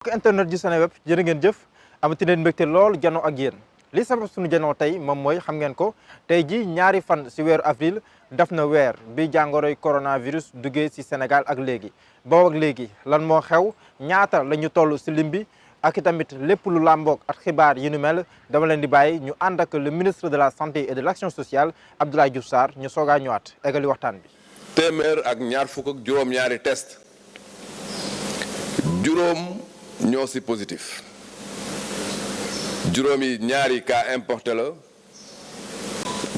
mbokk internet ji Seneweb jërë ngeen jëf amati leen mbégte lool janoo ak yéen li sabab suñu janoo tey moom mooy xam ngeen ko tey ji ñaari fan si weeru avril def na weer bi jàngoroy coronavirus duggee si Sénégal ak léegi boobu ak léegi lan moo xew ñaata la ñu toll si lim bi ak tamit lépp lu làmboog ak xibaar yi nu mel dama leen di bàyyi ñu ànd ak le ministre de la santé et de l'action sociale Abdoulaye Diouf Sarr ñu soogaa ñëwaat eggali waxtaan bi. téeméer ak ñaar fukk ak juróom-ñaari test juróom ñoo si positif juróomi ñaari cas importé la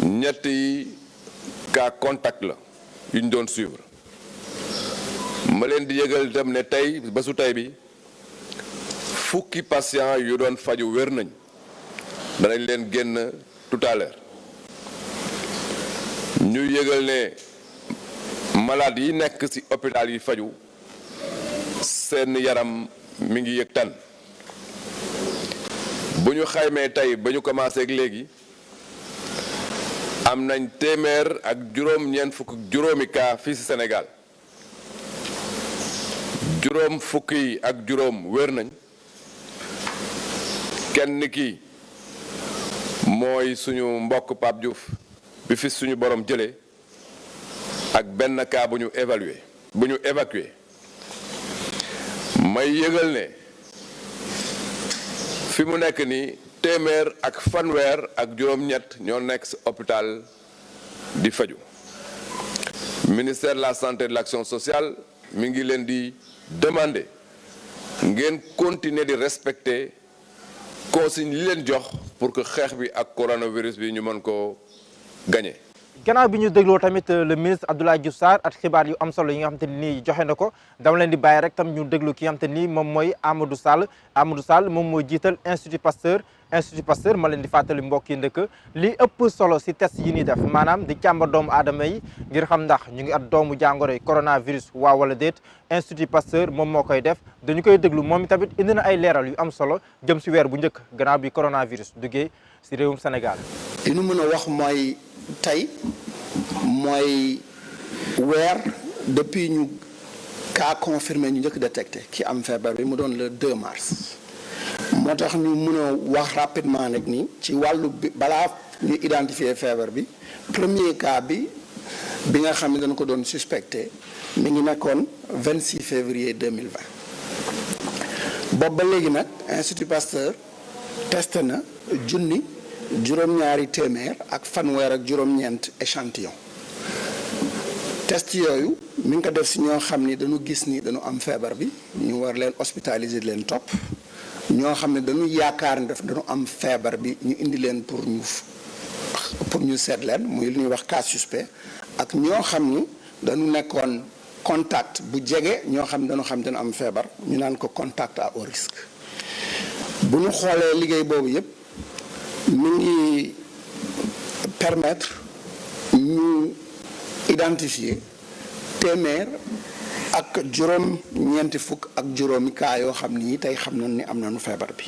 ñetti cas contact la yu ñu doon suivre ma leen di yëgal itam ne tey bésu tey bi fukki patient yu doon faju wér nañ danañ leen génn tout à l'heure ñu yëgal ne malade yi nekk ci hôpital yi faju seen yaram mi ngi yëg tan bu ñu xaymee tey ba ñu commencé ak léegi am nañ téeméer ak juróom-ñeent fukk juróomi cas fii ci Sénégal juróom fukki ak juróom wér nañ kenn ki mooy suñu mbokk Pape Diouf bi fi suñu borom jëlee ak benn cas bu ñu évacué may yëgal ne fi mu nekk ni téeméer ak fanweer ak juróom-ñett ñoo nekk ci hôpital di faju ministère de la santé et de l'action sociale mi ngi leen di demander ngeen continuer di respecter consigne li leen jox pour que xeex bi ak coronavirus bi ñu mën ko gagner. gannaaw bi ñu dégloo tamit le ministre Abdoulaye Diouf Sarr ak xibaar yu am solo yi nga xam te nii joxe na ko dama leen di bàyyi rek tam ñu déglu ki nga xam te nii moom mooy Amadou Sall moom mooy jiital Institut Pasteur ma leen di fàttali mbokk yi ndëkk li ëpp solo si test yi ñuy def maanaam di càmbar doomu aadama yi ngir xam ndax ñu ngi at doomu jàngoro yi coronavirus waaw wala déet Institut Pasteur moom moo koy def dañu koy déglu moom tamit indi na ay leeral yu am solo jëm si weer bu njëkk gannaaw bi coronavirus duggee si réewum Sénégal. li nu mën a wax mooy tey mooy weer depuis ñu cas confirmé ñu njëkk détecté ki am feebar bi mu doon le 2 mars moo tax ñu mën a wax rapidement nag ni ci wàllu bi balaa ñu identifier feebar bi premier cas bi nga xam ne dañ ko doon suspecté mi ngi nekkoon 26 février 2020 boobu ba léegi nag Institut Pasteur testé na juróom-ñaari téeméer ak fanweer ak juróom-ñeent échantillon test yooyu mi ngi ko def si ñoo xam ni dañu gis ni dañu am feebar bi ñu war leen hospitaliser leen topp ñoo xam ne dañu yaakaar ni dañu am feebar bi ñu indi leen pour ñu seet leen muy lu ñuy wax cas suspect ak ñoo xam ni dañu nekkoon contact bu jege ñoo xam ne dañu am feebar ñu naan ko contact à haut risque bu ñu xoolee liggéey boobu yépp mi ngi permettre ñu identifier téeméer ak juróom-ñeenti fukk ak juróomi cas yoo xam ni tey xam nañ ni am nañu feebar bi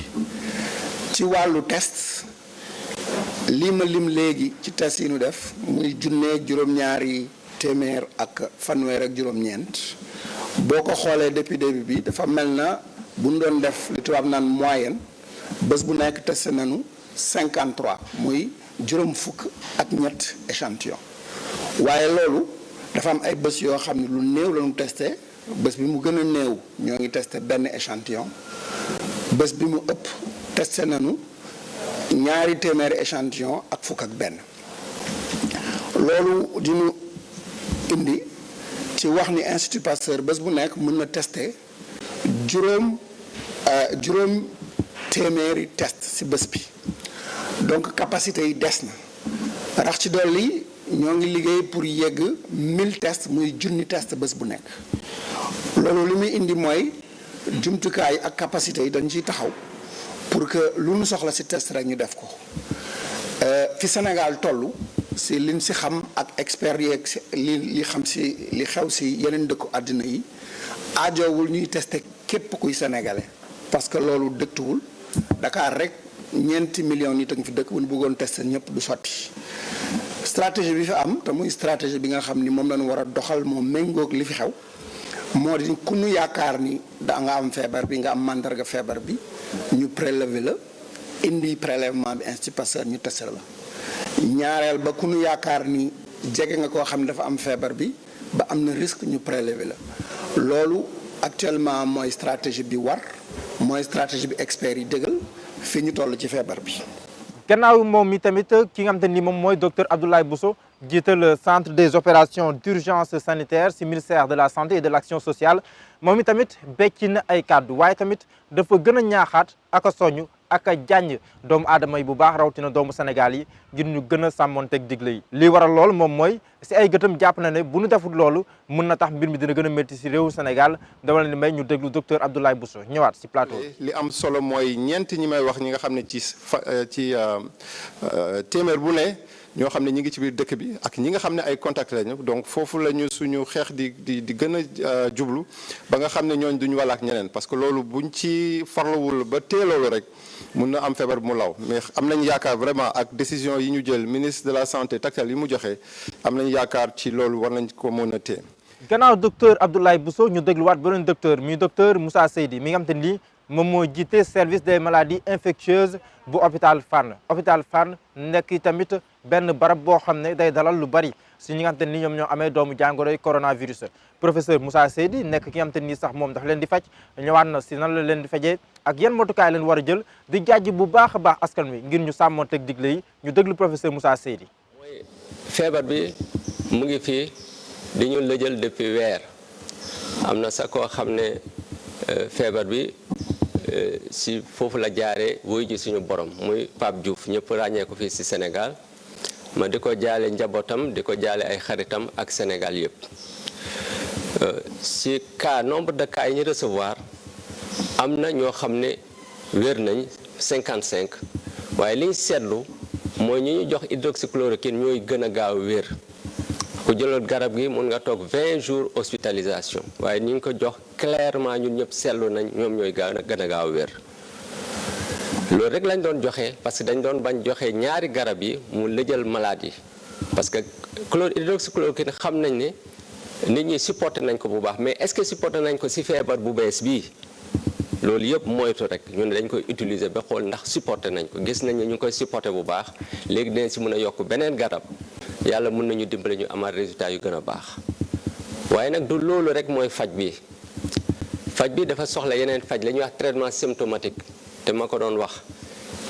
ci wàllu test lii ma lim léegi ci test yi ñu def muy juróom-ñaari téeméer ak fanweer ak juróom-ñeent boo ko xoolee depuis début bi dafa mel na bu ñu doon def li tubaab naan moyenne bés bu nekk testé nañu 53 muy juróom fukk ak ñett échantillon waaye loolu dafa am ay bés yoo xam ne lu néew la ñu testé bés bi mu gën a néew ñoo ngi testé benn échantillon bés bi mu ëpp testé nañu ñaari téeméeri échantillon ak fukk ak benn loolu dinu indi ci wax ni Institut Pasteur bés bu nekk mën na testé juróom téeméeri test ci bés bi donc capacité yi des na rax ci dolli ñoo ngi liggéey pour yegg 1000 tests muy junni test bés bu nekk loolu li muy indi mooy jumtukaay ak capacité yi dañ ciy taxaw pour que lu ñu soxla ci test rek ñu def ko fi Sénégal toll ci liñ ci xam ak expert yeeg li xam ci li xew ci yeneen dëkku àddina yi aajowul ñuy testé képp kuy sénégalais parce que loolu dëktuwul Dakar rek 4 millions nit a ngi fi dëkk bu ñu bëggoon testé ñëpp du sotti stratégie bi fi am te muy stratégie bi nga xam ni moom lañu war a doxal moom méngoog li fi xew moo di ku nu yaakaar ni da nga am feebar bi nga am mandarga feebar bi ñu prélever la indi prélèvement bi Institut Pasteur ñu testé la ñaareel ba ku nu yaakaar ni jege nga koo xam ne dafa am feebar bi ba am na risque ñu prélever la loolu actuellement mooy stratégie bi war mooy stratégie bi experts yi dëggal fi ñu toll ci feebar bi. gannaaw moom mi tamit ki nga xam te ni moom mooy docteur Abdoulaye Bousso jiital centre des opérations d'urgence sanitaire ci ministère de la santé et de l'action sociale moom mi tamit becc na ay kàddu waaye tamit dafa gën a ñaaxaat ak a soññ ak a jàññ doomu aadama yi bu baax rawatina doomu Sénégal yi ngir ñu gën a sàmmonteeg digle yi. lii waral loolu moom mooy ci ay gëtam jàpp na ne bu ñu defut loolu mën na tax mbir mi dina gën a métti ci réewu Sénégal dama leen di may ñu déglu docteur Abdoulaye Bousso ñëwaat ci plateau. li am solo mooy ñeent ñi may wax ñi nga xam ne ci téeméer bu ne ñoo xam ne ñi ngi ci biir dëkk bi ak ñi nga xam ne ay contact lañu donc foofu la ñu suñu xeex di gën a jublu ba nga xam ne ñooñ duñu wàll ak ñeneen parce que loolu buñ ci farlawul ba teeloolu rek mun na am feebar bu mu law mais am nañ yaakaar vraiment ak décision yi ñu jël ministre de la santé taktal yi mu joxe am nañ yaakaar ci loolu war nañ ko mën a téye. gannaaw docteur Abdoulaye Bousso ñu dégluwaat beneen docteur muy docteur Moussa Seydi mi nga xam te ni moom moo jiite service des maladies infectieuses bu hôpital Fann nekk tamit benn barab boo xam ne day dalal lu bari si ñi nga xam te ni ñoom ñoo amee doomu jàngoroy coronavirus. professeur Moussa Seydi nekk ki nga xam te ni sax moom dafa leen di faj ñëwaat na si nan la leen di fajee ak yan motukaay leen war a jël di jàjj bu baax a baax askan wi ngir ñu sàmmonteeg digle yi ñu déglu professeur Moussa Seydi. mooy feebar bi mu ngi fii di ñu lëjal depuis weer am na sax koo xam ne feebar bi si foofu la jaaree wuy ji suñu borom muy Pape Diouf ñëpp ràññee ko fii si Sénégal ma di ko jaale njabootam di ko jaale ay xaritam ak Sénégal yëpp si cas nombre de cas yi ñu recevoir am na ñoo xam ne wér nañ 55 waaye liñ seetlu mooy ñu jox hydroxychloroquine ñooy gën a gaaw wér ku jëloon garab gi mun nga toog 20 jours hospitalisation waaye ñi ngi ko jox clairement ñun ñëpp seetlu nañ ñoom ñooy gën a gaaw wér loolu rek lañ doon joxe parce que dañ doon bañ joxe ñaari garab yi mu lëjal malade yi parce que hydroxychloroquine xam nañ ne nit ñi supporté nañ ko bu baax mais est-ce que supporté nañ ko ci feebar bu bees bii loolu yëpp moytu rek ñun dañ koy utiliser ba xool ndax supporté nañ ko gis nañ ne ñu ngi koy supporté bu baax léegi dinañ ci mën a yokk beneen garab yàlla mën nañu dimbale ñu amaat résultat yu gën a baax waaye nag du loolu rek mooy faj bi dafa soxla yeneen faj la ñuy wax traitement symptomatique te ma ko doon wax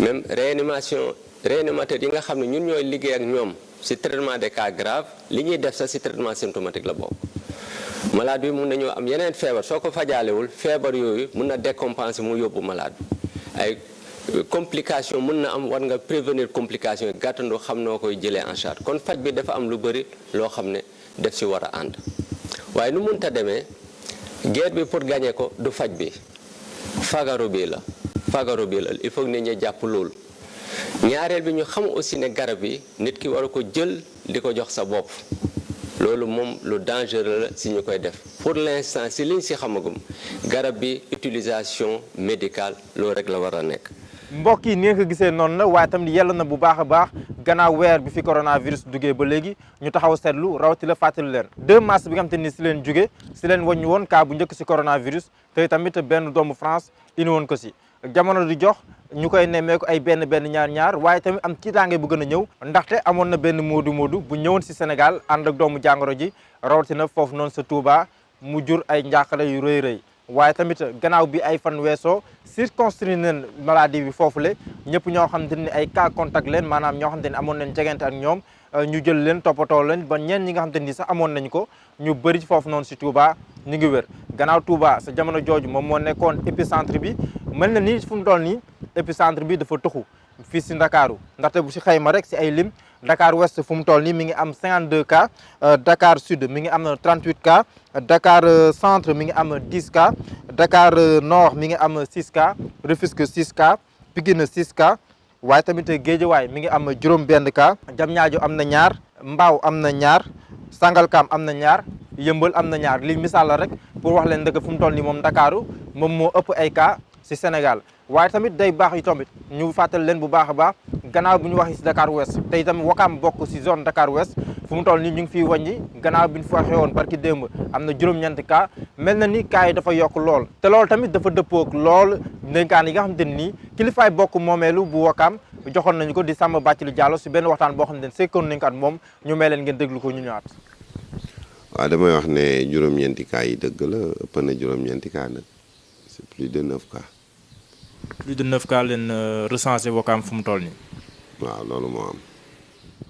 même réanimateur yi nga xam ne ñun ñooy liggéey ak ñoom ci traitement des cas graves li ñuy def sax ci traitement symptomatique la bokk malade bi mun nañoo am yeneen feebar soo ko fajaalewul feebar yooyu mun na décompenser mu yóbbu malade bi ay complication mun na am war nga prévenir complication yi gàttandu xam noo koy jëlee en charge kon faj bi dafa am lu bëri loo xam ne def ci war a ànd waaye nu munta demee guerre bi pour gagner ko du faj bi fagaru bi la il faut nit ñi jàpp loolu ñaareel bi ñu xam aussi ne garab yi nit ki war a ko jël di ko jox sa bopp loolu moom lu dangereux la si ñu koy def pour l'instant si liñ si xamagum garab bi utilisation médicale loolu rek la war a nekk. mbokk yi ni nga ko gisee noonu la waaye tam yell na bu baax a baax gannaaw weer bi fi coronavirus duggee ba léegi ñu taxaw seetlu rawati la fàttali leen 2 mars bi nga xam te ni si leen jóge si leen wàññi woon cas bu njëkk si coronavirus te tamit benn doomu France indi woon ko si jamono di jox ñu koy nemmeeku ay benn ñaar waaye tamit am tiitaange bu gën a ñëw ndaxte amoon na benn moodu bu ñëwoon si Sénégal ànd ak doomu jàngoro ji rawatina foofu noonu sa Touba mu jur ay njàqare yu rëy waaye tamit gannaaw bi ay fan weesoo circonscrire nañ maladie bi foofule ñëpp ñoo xamante ni ay cas contact leen maanaam ñoo xamante ni amoon nañ jegante ak ñoom ñu jël leen toppatoo leen ba ñeen ñi nga xamante ni sax amoon nañ ko ñu bëri foofu noonu si Touba ñu ngi wér gannaaw Touba sa jamono jooju moom moo nekkoon épicentre bi mel na ni fu mu toll nii épicentre bi dafa tuxu fii si Ndakaaru ndaxte bu si xayma rek si ay lim Dakar Ouest fu mu toll nii mi ngi am 52 cas Dakar Sud mi ngi am 38 cas Dakar Centre mi ngi am 10 cas Dakar Nord mi ngi am 6 cas Rufisque 6 cas Pikine 6 cas waaye tamit Guédiawaye mi ngi am juróom benn cas Diamniadio am na ñaar Mbao am na ñaar Sangalkam am na ñaar Yëmbal am na ñaar li misaal la rek pour wax leen dëgg fu mu toll nii moom Ndakaaru moom moo ëpp ay cas ci Sénégal waaye tamit day baax yi tamit ñu fàttali leen bu baax a baax gannaaw bu ñu waxee ci Dakar Ouest te itam Wakaam bokk ci zone Dakar Ouest fu mu toll nii ñu ngi fiy wàññi gannaaw bi ñu fa waxee woon barki démb am na juróom-ñeenti cas mel na ni cas yi dafa yokk lool te loolu tamit dafa dëppoog lool ndénkaan yi nga xamante nii kilifaay bokk moomeelu bu Wakaam joxoon nañu ko di Samba Bathily Diallo si benn waxtaan boo xam ne sekkoon nañu ko at moom ñu may leen ngeen déglu ko ñu ñëwaat. waaw damay wax ne juróom-ñeenti cas yi dëgg la ëpp na juróom-ñeenti cas nag c'est plus de 9 cas. plus de 9 cas leen recensé Wakaam fu mu toll nii. waaw loolu moo am.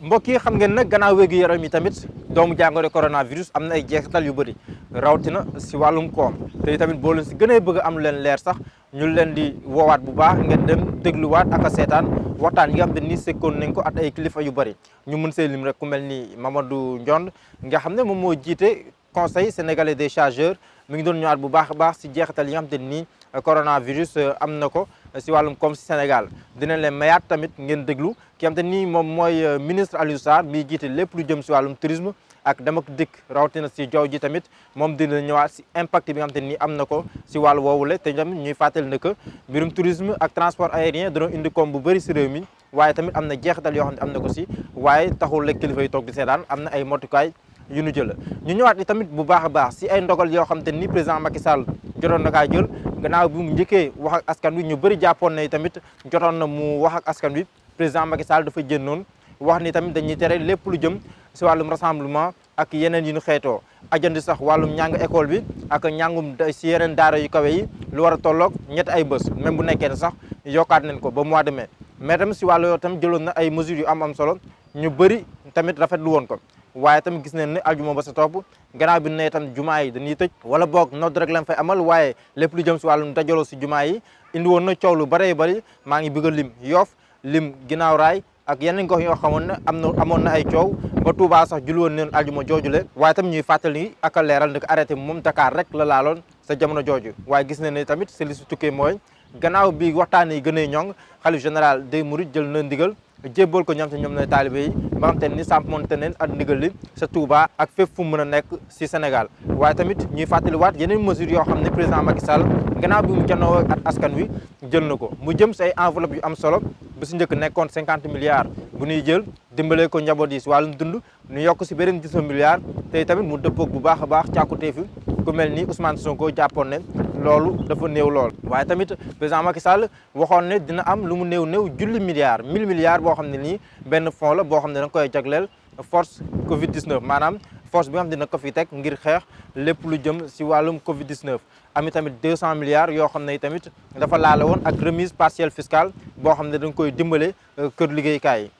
mbokk yi xam ngeen nag gannaaw wéegu yaram yi tamit doomu jàngoro coronavirus am na ay jeexital yu bëri rawatina si wàllum koom te tamit boo leen si gën a bëgg am leen leer sax ñu leen di woowaat bu baax ngeen dem dégluwaat ak a seetaan waxtaan yi nga xam ne nii sekkoon nañ ko at ay kilifa yu bëri ñu mën see lim rek ku mel ni Mamadou Ndione nga xam ne moom moo jiite conseil sénégalais des chargeurs mi ngi doon ñëwaat bu baax a baax si jeexital yi nga xam te nii coronavirus am na ko si wàllum koom si Sénégal dinañ leen mayaat tamit ngeen déglu ki xam te nii moom mooy ministre Aliou Sarr mi jiite lépp lu jëm si wàllum tourisme ak dem ak dikk rawatina si jaww ji tamit moom dina ñëwaat si impact bi nga xam te nii am na ko si wàllu woowule te tamit ñuy fàttali ne que mbirum tourisme ak transport aérien dañoo indi koom bu bëri si réew mi waaye tamit am na jeexital yoo xam ne am na ko si waaye taxul rek kilifa yi toog di seetaan am na ay motukaay yu nu jël ñu ñëwaat ni tamit bu baax a baax si ay ndogal yoo xam te ni président Macky Sall jotoon na kaa jël gannaaw bi mu njëkkee wax ak askan wi ñu bëri jàppoon na tamit jotoon na mu wax ak askan wi président Macky Sall dafa génnoon wax ni tamit dañuy tere lépp lu jëm si wàllum rassemblement ak yeneen yi ñu xeetoo ajandi sax wàllum njàng école bi ak njàngum si yeneen daara yu kawe yi lu war a tolloog ñetti ay bés même bu nekkee ne sax yokkaat nañ ko ba mois de mai mais tamit si wàllu yoo tamit jëloon na ay mesures yu am solo ñu bëri tamit rafetlu woon ko waaye tamit gis nañ ne aljuma ba sa topp gannaaw bi ne tam jumaa yi dañuy tëj wala boog nodd rek lañ fay amal waaye lépp lu jëm si wàllum dajaloo si jumaa yi indi woon na coow lu bëree bëri maa ngi bëgg a lim Yoff lim Ginnaaw Raay ak yeneen gox yoo xamoon ne amoon na ay coow ba Touba sax julli woon neen aljuma joojule waaye tamit ñuy fàttali ak a leeral ne ko arrêté moom Dakar rek la laaloon sa jamono jooju waaye gis nañ ne tamit si li si tukkee mooy gannaaw bi waxtaan yi gën a ñoŋ xalif général des Mourides jël na ndigal jébbal ko ñoom te ñoom ne taalibe yi ba xam te ni sàmmonte neen ak ndigal li sa Touba ak fépp fu mu mën a nekk si Sénégal waaye tamit ñuy fàttaliwaat yeneen mesures yoo xam ne président Macky Sall gannaaw bi mu jannoo ak askan wi jël na ko mu jëm si ay enveloppe yu am solo bu si njëkk nekkoon 50 milliards bu ñuy jël dimbalee ko njaboot yi si wàllum dund ñu yokk si beneen 19 milliards te tamit mu dëppoog bu baax a baax càkkutéefi ku mel ni Ousmane Sonko jàppoon ne loolu dafa néew lool waaye tamit président Macky Sall waxoon ne dina am lu mu néew julli milliards 1000 milliards boo xam ne nii benn fonds la boo xam ne da nga koy jagleel force Covid 19 maanaam force bi nga xam ne dina ko fi teg ngir xeex lépp lu jëm si wàllum Covid 19. ami tamit 200 milliards yoo xam ne tamit dafa laale woon ak remise partielle fiscale boo xam ne da nga koy dimbale kër liggéeykaay yi.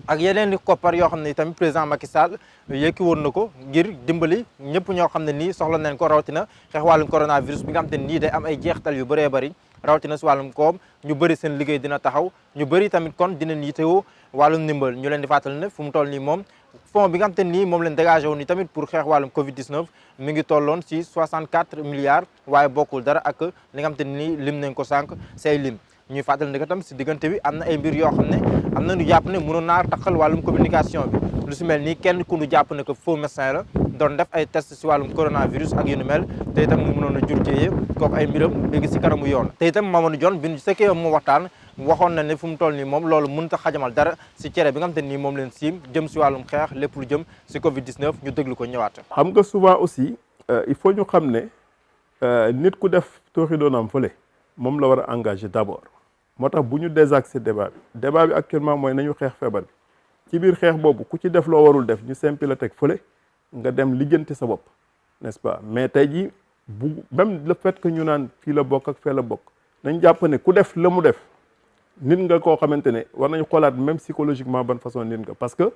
ak yeneen i koppar yoo xam ne tamit président Macky Sall yëkki woon na ko ngir dimbali ñëpp ñoo xam ne nii soxla nañ ko rawatina xeex wàllum coronavirus bi nga xam te nii day am ay jeexital yu bëree bëri rawatina si wàllum koom ñu bëri seen liggéey dina taxaw ñu bëri tamit kon dinañ yitewoo wàllum ndimbal ñu leen di fàttali ne fu mu toll nii moom fond bi nga xam te nii moom leen dégagé woon ni tamit pour xeex wàllum Covid 19 mi ngi tolloon si 64 milliards waaye bokkul dara ak li nga xam te nii lim nañ ko sànq say lim ñuy fàttali ne tam si diggante bi am na ay mbir yoo xam ne am na ñu jàpp ne mënoon naa taxal wàllum communication bi lu si mel nii kenn ku ñu jàpp ne que faux médecin la doon def ay test si wàllum coronavirus ak yu ni mel te itam mu mënoon a jur jëyee kooku ay mbiram léegi si kanamu yoon te itam Mamadou Dione bi ñu sekkee mu waxtaan waxoon na ne fu mu toll nii moom loolu mënut a xajamal dara si cere bi nga xam te nii moom leen siim jëm si wàllum xeex lépp lu jëm si Covid 19 ñu déglu ko ñëwaat. xam nga souvent aussi il faut ñu xam ne nit ku def tooxi doonam fële moom la war a engagé d'abord moo tax bu ñu désaxé débat bi actuellement mooy nañu xeex feebar bi ci biir xeex boobu ku ci def loo warul def ñu simpi la teg fële nga dem lijjanti sa bopp n'est-ce pas mais tey jii bu même le fait que ñu naan fii la bokk ak fee la bokk nañ jàpp ne ku def la mu def nit nga koo xamante ne war nañu xoolaat même psychologiquement ban façon nit nga parce que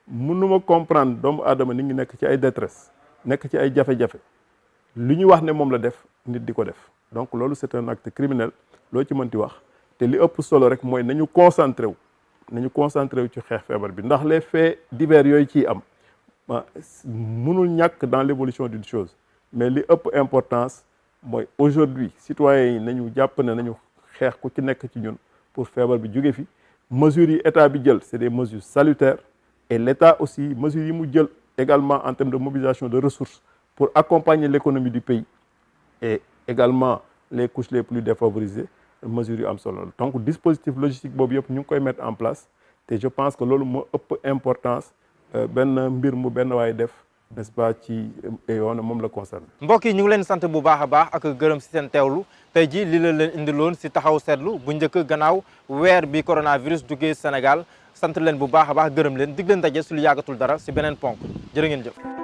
mënuma comprendre doomu aadama nit ngi nekk ci ay détresse nekk ci ay jafe-jafe li ñu wax ne moom la def nit di ko def donc loolu c'est un acte criminel loo ci mënti wax te li ëpp solo rek mooy nañu concentré wu ci xeex feebar bi ndax les faits divers yooyu ciy am mënul ñàkk dans l'évolution d'une chose mais li ëpp importance mooy aujourd'hui citoyens yi nañu jàpp ne nañu xeex ku ci nekk ci ñun pour feebar bi jóge fi mesures yi état bi jël c'est des mesures salutaires et l'état aussi mesures yi mu jël également en termes de mobilisation de ressources pour accompagner l'économie du pays et également les couches les plus défavorisées mesures yu am solo donc dispositif logistique boobu yëpp ñu ngi koy mettre en place te je pense que loolu moo ëpp importance benn mbir mu benn waay def n'est-ce pas ci yoon moom la concerné. mbokk yi ñu ngi leen sant bu baax a baax ak gërëm si seen teewlu tey ji li la leen indiloon si taxaw seetlu bu njëkk gannaaw weer bi coronavirus duggee Sénégal sant leen bu baax a baax gërëm leen dig leen daje su lu yàggatul dara si beneen ponk jërë ngeen jëf.